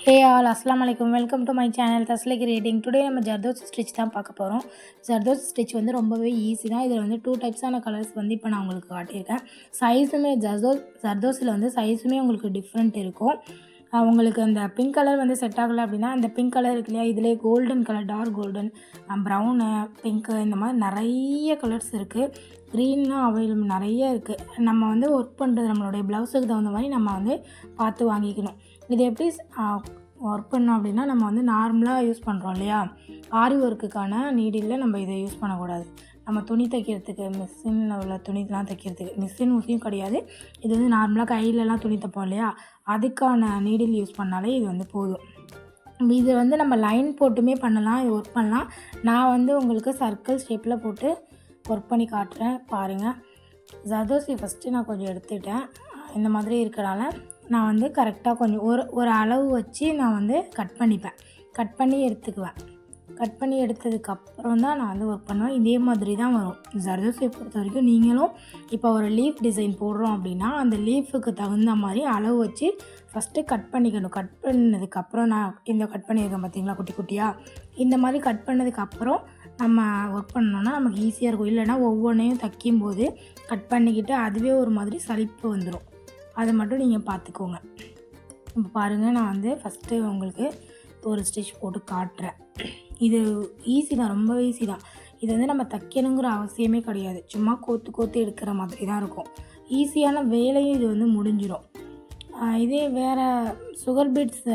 Hey all, Assalamu alaikum. Welcome to my channel Taslik Reading. Today நம்ம zardozi stitch தான் பார்க்க போகிறோம். ஜர்தோசி ஸ்டிச் வந்து ரொம்பவே ஈஸி தான். இதில் வந்து 2 டைப்ஸான கலர்ஸ் வந்து இப்போ நான் உங்களுக்கு காட்டியிருக்கேன். சைஸுமே ஜர்தோசியில் வந்து சைஸுமே உங்களுக்கு டிஃப்ரெண்ட் இருக்கும். உங்களுக்கு அந்த பிங்க் கலர் வந்து செட் ஆகலை அப்படின்னா அந்த பிங்க் கலர் இருக்கு இல்லையா, இதிலே golden colour, dark golden, brown, pink, இந்த மாதிரி நிறைய கலர்ஸ் இருக்குது. க்ரீன்லாம் அவைலபிள் நிறைய இருக்குது. நம்ம வந்து ஒர்க் பண்ணுறது நம்மளுடைய ப்ளவுஸுக்கு தகுந்த மாதிரி நம்ம வந்து பார்த்து வாங்கிக்கணும். இது எப்படி ஒர்க் பண்ணோம் அப்படின்னா, நம்ம வந்து நார்மலாக யூஸ் பண்ணுறோம் இல்லையா, ஆரி ஒர்க்குக்கான நீடில் நம்ம இதை யூஸ் பண்ணக்கூடாது. நம்ம துணி தைக்கிறதுக்கு, மிஷினில் உள்ள துணிலாம் தைக்கிறதுக்கு, மிஷின் ஊசியும் கிடையாது. இது வந்து நார்மலாக கையிலலாம் துணி தைப்போம் இல்லையா, அதுக்கான நீடில் யூஸ் பண்ணாலே இது வந்து போதும். இது வந்து நம்ம லைன் போட்டுமே பண்ணலாம், இது ஒர்க் பண்ணலாம். நான் வந்து உங்களுக்கு சர்க்கிள் ஷேப்பில் போட்டு ஒர்க் பண்ணி காட்டுறேன் பாருங்கள். ஜர்தோசி ஃபஸ்ட்டு நான் கொஞ்சம் எடுத்துட்டேன். இந்த மாதிரி இருக்கிறனால நான் வந்து கரெக்டாக கொஞ்சம் ஒரு அளவு வச்சு நான் வந்து கட் பண்ணி எடுத்துக்குவேன். கட் பண்ணி எடுத்ததுக்கப்புறம் தான் நான் வந்து ஒர்க் பண்ணுவேன். இதே மாதிரி தான் வரும். ஜர்தோசியை பொறுத்த வரைக்கும் நீங்களும் இப்போ ஒரு லீஃப் டிசைன் போடுறோம் அப்படின்னா அந்த லீஃபுக்கு தகுந்த மாதிரி அளவு வச்சு ஃபஸ்ட்டு கட் பண்ணிக்கணும். கட் பண்ணதுக்கப்புறம் நான் இந்த கட் பண்ணியிருக்கேன் பார்த்தீங்களா, குட்டி குட்டியாக, இந்த மாதிரி கட் பண்ணதுக்கப்புறம் நம்ம ஒர்க் பண்ணோன்னா நமக்கு ஈஸியாக இருக்கும். இல்லைனா ஒவ்வொன்றையும் தைக்கும்போது கட் பண்ணிக்கிட்டு அதுவே ஒரு மாதிரி சலிப்பு வந்துடும். அதை மட்டும் நீங்கள் பார்த்துக்கோங்க. இப்போ பாருங்கள், நான் வந்து ஃபஸ்ட்டு உங்களுக்கு ஒரு ஸ்டிச் போட்டு காட்டுறேன். இது ஈஸி தான், ரொம்ப ஈஸி தான். இது வந்து நம்ம தைக்கணுங்கிற அவசியமே கிடையாது. சும்மா கோத்து எடுக்கிற மாதிரி தான் இருக்கும். ஈஸியான வேலையும் இது வந்து முடிஞ்சிடும். இதே வேறு சுகர் பீட்ஸ்,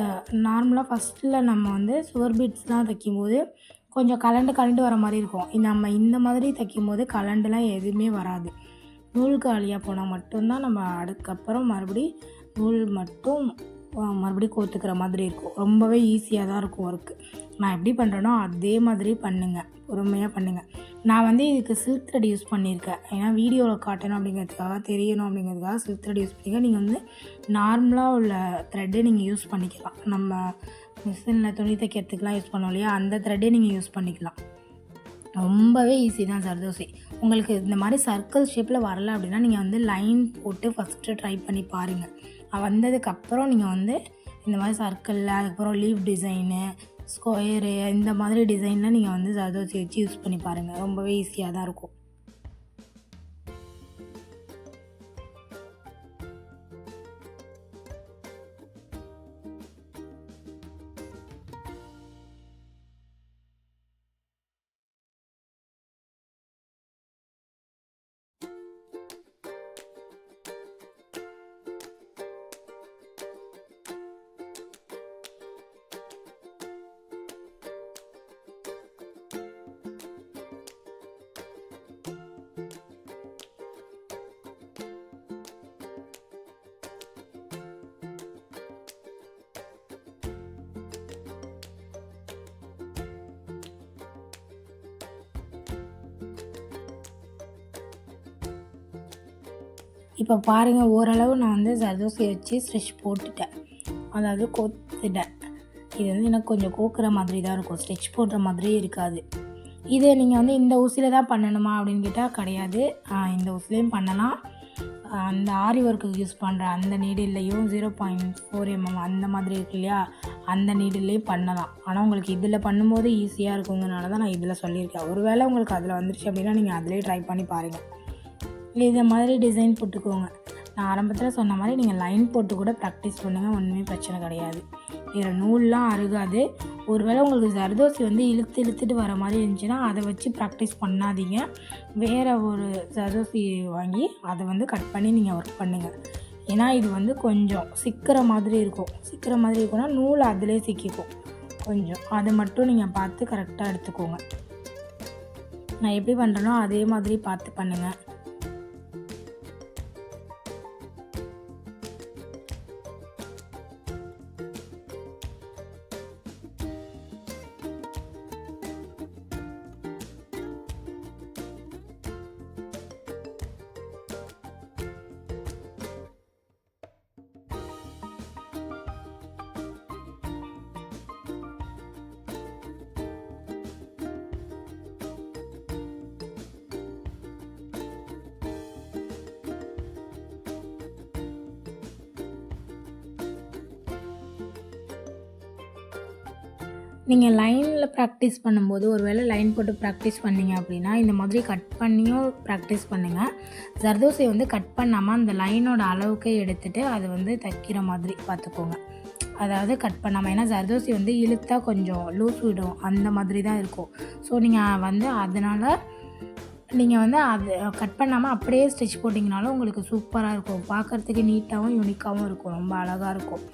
நார்மலாக ஃபஸ்ட்டில் நம்ம வந்து சுகர் பீட்ஸ்லாம் தைக்கும்போது கொஞ்சம் கலண்டு வர மாதிரி இருக்கும். நம்ம இந்த மாதிரி தைக்கும்போது கலண்டுலாம் எதுவுமே வராது. நூல் காலியாக போனால் மட்டும்தான் நம்ம அதுக்கப்புறம் மறுபடியும் கோத்துக்கிற மாதிரி இருக்கும். ரொம்பவே ஈஸியாக தான் இருக்கும் ஒர்க்கு. நான் எப்படி பண்ணுறேனோ அதே மாதிரி பண்ணுங்கள், பொறுமையாக பண்ணுங்கள். நான் வந்து இதுக்கு சில்க் த்ரெட் யூஸ் பண்ணியிருக்கேன். ஏன்னா வீடியோவில் காட்டணும் அப்படிங்கிறதுக்காக, தெரியணும் அப்படிங்கிறதுக்காக சில்க் த்ரெட் யூஸ் பண்ணிக்க. நீங்கள் வந்து நார்மலாக உள்ள த்ரெட்டே நீங்கள் யூஸ் பண்ணிக்கலாம். நம்ம மிஷினில் துணி தைக்கிறதுக்கெலாம் யூஸ் பண்ணோம் இல்லையா, அந்த த்ரெட்டே நீங்கள் யூஸ் பண்ணிக்கலாம். ரொம்பவே ஈஸி தான் ஜர்தோசி. உங்களுக்கு இந்த மாதிரி சர்க்கிள் ஷேப்பில் வரல அப்படின்னா நீங்கள் வந்து லைன் போட்டு ஃபஸ்ட்டு ட்ரை பண்ணி பாருங்கள். வந்ததுக்கப்புறம் நீங்கள் வந்து இந்த மாதிரி சர்க்கிளில், அதுக்கப்புறம் லீஃப் டிசைனு, ஸ்கொயரு, இந்த மாதிரி டிசைனில் நீங்கள் வந்து ஜர்தோசி வச்சு யூஸ் பண்ணி பாருங்கள். ரொம்பவே ஈஸியாக தான் இருக்கும். இப்போ பாருங்கள், ஓரளவு நான் வந்து ஜர்தோசியை வச்சு ஸ்டிச் போட்டுட்டேன், அதாவது கோத்துட்டேன். இது வந்து எனக்கு கொஞ்சம் கோக்குற மாதிரி தான் இருக்கும், ஸ்டிச் போடுற மாதிரியே இருக்காது. இதை நீங்கள் வந்து இந்த ஊசியில் தான் பண்ணணுமா அப்படின்னு கேட்டால் கிடையாது. இந்த ஊசிலையும் பண்ணலாம். அந்த ஆரி ஒர்க்குக்கு யூஸ் பண்ணுற அந்த நீடில்லையும் 0.4 mm அந்த மாதிரி இருக்கு இல்லையா, அந்த நீடில்லையும் பண்ணலாம். ஆனால் உங்களுக்கு இதில் பண்ணும்போது ஈஸியாக இருக்குங்கிறனால தான் நான் இதில் சொல்லியிருக்கேன். ஒருவேளை உங்களுக்கு அதில் வந்துருச்சு அப்படின்னா நீங்கள் அதிலே ட்ரை பண்ணி பாருங்கள். இதை மாதிரி டிசைன் போட்டுக்கோங்க. நான் ஆரம்பத்தில் சொன்ன மாதிரி நீங்கள் லைன் போட்டு கூட ப்ராக்டிஸ் பண்ணுங்கள், ஒன்றுமே பிரச்சனை கிடையாது. இதில் நூல்லாம் அருகாது. ஒருவேளை உங்களுக்கு ஜர்தோசி வந்து இழுத்துட்டு வர மாதிரி இருந்துச்சுன்னா அதை வச்சு ப்ராக்டிஸ் பண்ணாதீங்க. வேறு ஒரு ஜர்தோசி வாங்கி அதை வந்து கட் பண்ணி நீங்கள் ஒர்க் பண்ணுங்கள். ஏன்னா இது வந்து கொஞ்சம் சிக்கிற மாதிரி இருக்கும்னா நூல் அதிலே சிக்கிக்கும் கொஞ்சம். அதை மட்டும் நீங்கள் பார்த்து கரெக்டாக எடுத்துக்கோங்க. நான் எப்படி பண்ணுறேனோ அதே மாதிரி பார்த்து பண்ணுங்கள். நீங்கள் லைனில் ப்ராக்டிஸ் பண்ணும்போது ஒரு வேளை லைன் போட்டு ப்ராக்டிஸ் பண்ணிங்க அப்படின்னா இந்த மாதிரி கட் பண்ணியும் ப்ராக்டிஸ் பண்ணுங்கள். ஜர்தோசியை வந்து கட் பண்ணாமல் அந்த லைனோட அளவுக்கே எடுத்துகிட்டு அது வந்து தைக்கிற மாதிரி பார்த்துக்கோங்க. அதாவது கட் பண்ணாமல், ஏன்னா ஜர்தோசி வந்து இழுத்தா கொஞ்சம் லூஸ் விடும், அந்த மாதிரி தான் இருக்கும். ஸோ நீங்கள் வந்து அதனால் நீங்கள் வந்து அது கட் பண்ணாமல் அப்படியே ஸ்டிச் போட்டிங்கனாலும் உங்களுக்கு சூப்பராக இருக்கும். பார்க்குறதுக்கு நீட்டாகவும் யூனிக்காகவும் இருக்கும், ரொம்ப அழகாக இருக்கும்.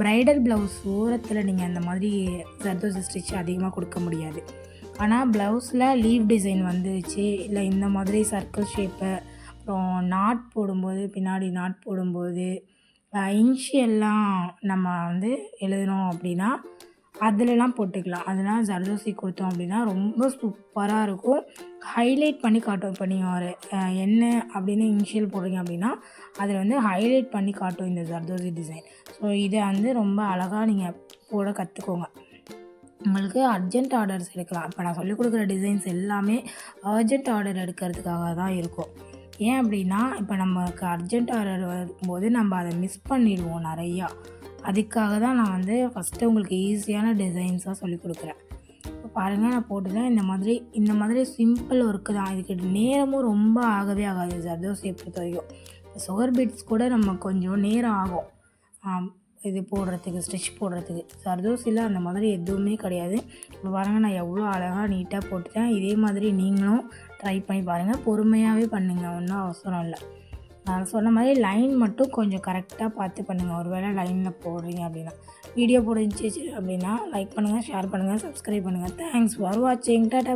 ப்ரைடல் ப்ளவுஸ் ஓரத்தில் நீங்கள் அந்த மாதிரி ஜர்தோசி ஸ்டிச் அதிகமாக கொடுக்க முடியாது. ஆனால் ப்ளவுஸில் லீவ் டிசைன் வந்துச்சு, இல்லை இந்த மாதிரி சர்க்கிள் ஷேப்பு, அப்புறம் நாட் போடும்போது பின்னாடி நாட் போடும்போது இன்ஷியல்லாம் நம்ம வந்து எழுதணும் அப்படின்னா அதிலலாம் போட்டுக்கலாம். அதெல்லாம் ஜர்தோசி கொடுத்தோம் அப்படின்னா ரொம்ப சூப்பராக இருக்கும், ஹைலைட் பண்ணி காட்டும். இப்போ நீங்கள் ஒரு என்ன அப்படின்னு இனிஷியல் போடுறீங்க அப்படின்னா அதில் வந்து ஹைலைட் பண்ணி காட்டும் இந்த ஜர்தோசி டிசைன். ஸோ இதை வந்து ரொம்ப அழகாக நீங்கள் போட கற்றுக்கோங்க. உங்களுக்கு அர்ஜென்ட் ஆர்டர்ஸ் எடுக்கலாம். இப்போ நான் சொல்லிக் கொடுக்குற டிசைன்ஸ் எல்லாமே அர்ஜென்ட் ஆர்டர் எடுக்கிறதுக்காக தான் இருக்கும். ஏன் அப்படின்னா இப்போ நமக்கு அர்ஜென்ட் ஆர்டர் வரும்போது நம்ம அதை மிஸ் பண்ணிடுவோம் நிறையா. அதுக்காக தான் நான் வந்து ஃபஸ்ட்டு உங்களுக்கு ஈஸியான டிசைன்ஸாக சொல்லிக் கொடுக்குறேன். இப்போ பாருங்கள், நான் போட்டுதான் இந்த மாதிரி சிம்பிள் ஒர்க்கு தான். இதுக்கு நேரமும் ரொம்ப ஆகவே ஆகாது ஜர்தோசியை பொறுத்த வரைக்கும். சுகர் பீட்ஸ் கூட நம்ம கொஞ்சம் நேரம் ஆகும் இது போடுறதுக்கு, ஸ்டிச் போடுறதுக்கு. ஜர்தோசியில் அந்த மாதிரி எதுவுமே கிடையாது. இப்போ பாருங்கள், நான் எவ்வளோ அழகாக நீட்டாக போட்டுட்டேன். இதே மாதிரி நீங்களும் ட்ரை பண்ணி பாருங்கள், பொறுமையாகவே பண்ணுங்கள், ஒன்றும் அவசரம் இல்லை. நான் சொன்ன மாதிரி லைன் மட்டும் கொஞ்சம் கரெக்டாக பார்த்து பண்ணுங்கள். ஒரு வேளை லைனில் போடுறீங்க அப்படின்னா. வீடியோ பிடிச்சிச்சு அப்படின்னா லைக் பண்ணுங்கள், ஷேர் பண்ணுங்கள், சப்ஸ்கிரைப் பண்ணுங்கள். தேங்க்ஸ் ஃபார் வாட்சிங். டாடா.